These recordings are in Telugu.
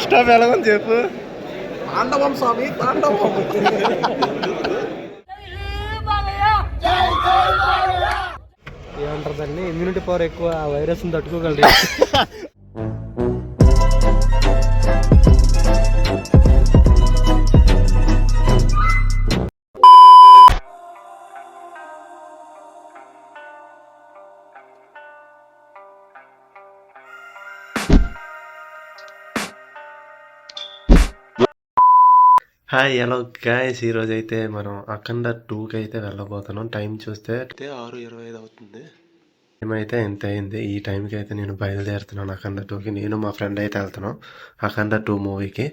స్టాప్ ఎలాగని చెప్పు. తాండవం స్వామి తాండవం. ఏమంటారు దాన్ని, ఇమ్యూనిటీ పవర్ ఎక్కువ, వైరస్ తట్టుకోగలరు. హాయ్ హలో గాయస్, ఈరోజు అయితే మనం అఖండ 2కి అయితే వెళ్ళబోతున్నాం. టైం చూస్తే 6:25 అవుతుంది. ఏమైతే ఎంత అయింది. ఈ టైంకి అయితే నేను బయలుదేరుతున్నాను అఖండ 2కి. నేను మా ఫ్రెండ్ అయితే వెళ్తున్నాం అఖండ 2 మూవీకి.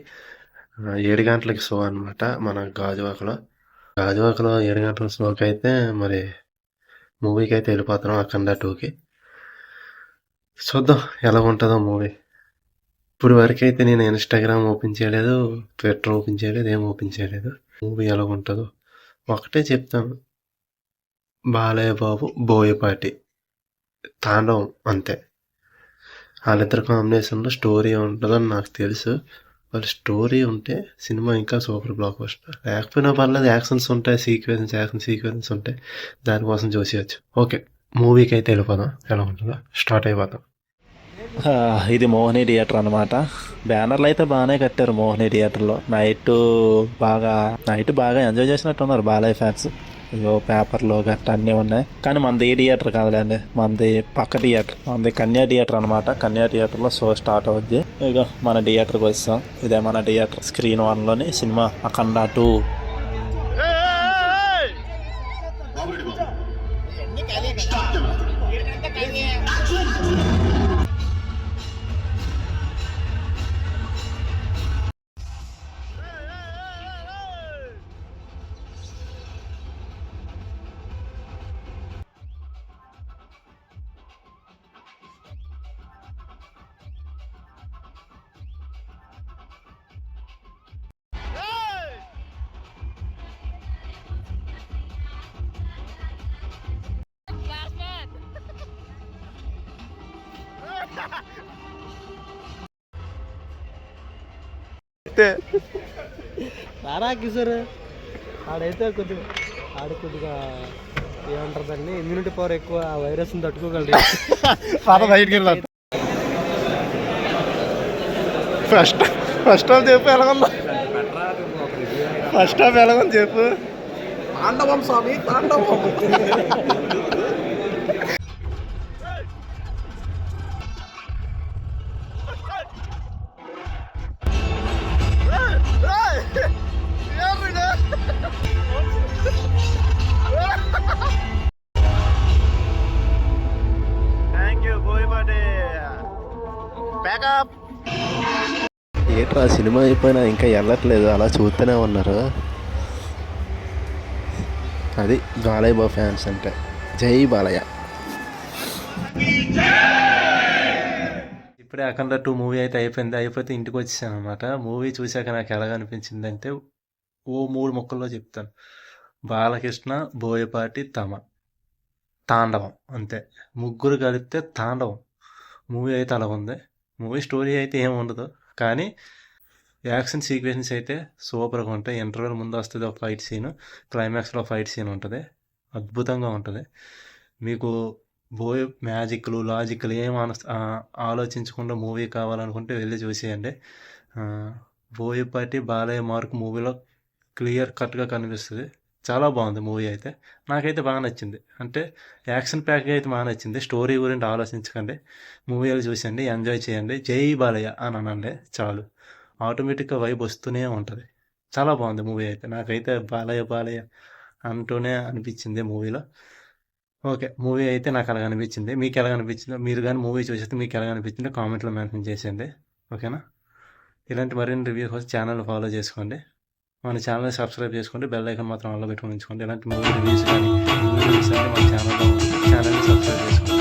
7 గంటలకి షో అనమాట మన గాజువాకలో 7 గంటల షోకి అయితే మరి మూవీకి అయితే వెళ్ళిపోతున్నాం అఖండ 2కి. చూద్దాం ఎలా ఉంటుందో మూవీ. ఇప్పుడు వరకు అయితే నేను ఇన్స్టాగ్రామ్ ఓపెన్ చేయలేదు, ట్విట్టర్ ఓపెన్ చేయలేదు, ఏం ఓపెన్ చేయలేదు. మూవీ ఎలా ఉంటుందో ఒకటే చెప్తాను, బాలయ్య బాబు బోయపాటి తాండవం అంతే. వాళ్ళిద్దరు కాంబినేషన్లో స్టోరీ ఉంటుందని నాకు తెలుసు. వాళ్ళ స్టోరీ ఉంటే సినిమా ఇంకా సూపర్ బ్లాక్ బస్టర్. లేకపోయినా పర్లేదు, యాక్షన్ సీక్వెన్స్ ఉంటాయి, దానికోసం చూసేయచ్చు. ఓకే, మూవీకి అయితే వెళ్ళిపోదాం. ఎలా ఉంటుందో స్టార్ట్ అయిపోతాం. ఇది మోహిని థియేటర్ అనమాట. బ్యానర్లు అయితే బాగానే కట్టారు మోహిని థియేటర్లో. నైట్ బాగా ఎంజాయ్ చేసినట్టు ఉన్నారు బాలయ్య ఫ్యాన్స్. ఇగో పేపర్లో గట్ట అన్నీ ఉన్నాయి. కానీ మనది ఏ థియేటర్ కాదులేండి, మనది పక్క థియేటర్, మనది కన్యా థియేటర్ అనమాట. కన్యా థియేటర్లో షో స్టార్ట్ అవుద్ది. ఇక మన థియేటర్కి వస్తాం. ఇదే మన థియేటర్. స్క్రీన్ 1లోని సినిమా అఖండ 2. రారా కిషోర్, ఆడైతే కొద్దిగా ఏమంటారు దాన్ని, ఇమ్యూనిటీ పవర్ ఎక్కువ, వైరస్ తట్టుకోగలరు. ఫస్ట్ హాఫ్ చెప్పు ఎలాగొందా. ఫస్ట్ హాఫ్ ఎలాగొని చెప్పు. తాండవం స్వామి తాండవం. ఏంట్రా సినిమా అయిపోయినా ఇంకా వెళ్ళట్లేదు, అలా చూస్తూనే ఉన్నారు. అది బాలయ్య బాబు ఫ్యాన్స్ అంటే. జై బాలయ్య. ఇప్పుడే అఖండ 2 మూవీ అయితే అయిపోతే ఇంటికి వచ్చేసాను అనమాట. మూవీ చూశాక నాకు ఎలాగ అనిపించింది అంటే, 3 ముక్కల్లో చెప్తాను. బాలకృష్ణ, బోయపాటి, తాండవం అంతే. ముగ్గురు కలిపితే తాండవం. మూవీ అయితే అలా ఉంది. మూవీ స్టోరీ అయితే ఏమి ఉండదు, కానీ యాక్షన్ సీక్వెన్స్ అయితే సూపర్గా ఉంటాయి. ఇంటర్వెల్ ముందు వస్తుంది ఒక ఫైట్ సీన్, క్లైమాక్స్లో ఫైట్ సీన్ ఉంటుంది, అద్భుతంగా ఉంటుంది. మీకు మ్యాజిక్లు లాజిక్లు ఏం ఆలోచించకుండా మూవీ కావాలనుకుంటే వెళ్ళి చూసేయండి. బోయపాటి బాలయ్య మార్క్ మూవీలో క్లియర్ కట్గా కనిపిస్తుంది. చాలా బాగుంది మూవీ అయితే. నాకైతే బాగా నచ్చింది. అంటే యాక్షన్ ప్యాక్గా అయితే బాగా నచ్చింది. స్టోరీ గురించి ఆలోచించకండి, మూవీలు చూసండి, ఎంజాయ్ చేయండి. జై బాలయ్య అని అనండి చాలు, ఆటోమేటిక్గా వైబ్ వస్తూనే ఉంటుంది. చాలా బాగుంది మూవీ అయితే. నాకైతే బాలయ్య అంటూనే అనిపించింది మూవీలో. ఓకే, మూవీ అయితే నాకు అలాగ అనిపించింది. మీకు ఎలాగ అనిపించిందో, మీరు కానీ మూవీ చూసేస్తే మీకు ఎలాగ అనిపించిందో కామెంట్లో మెన్షన్ చేసేయండి. ఓకేనా? ఇలాంటి మరిన్ని రివ్యూ కోసం ఛానల్ ఫాలో చేసుకోండి. మన ఛానల్ని సబ్స్క్రైబ్ చేసుకోండి, బెల్ ఐకాన్ మాత్రం ఆన్లో పెట్టుకొని ఉంచుకోండి. ఇలాంటి మూవీ రివ్యూస్ కానీ మన ఛానల్ని సబ్స్క్రైబ్ చేసుకోండి.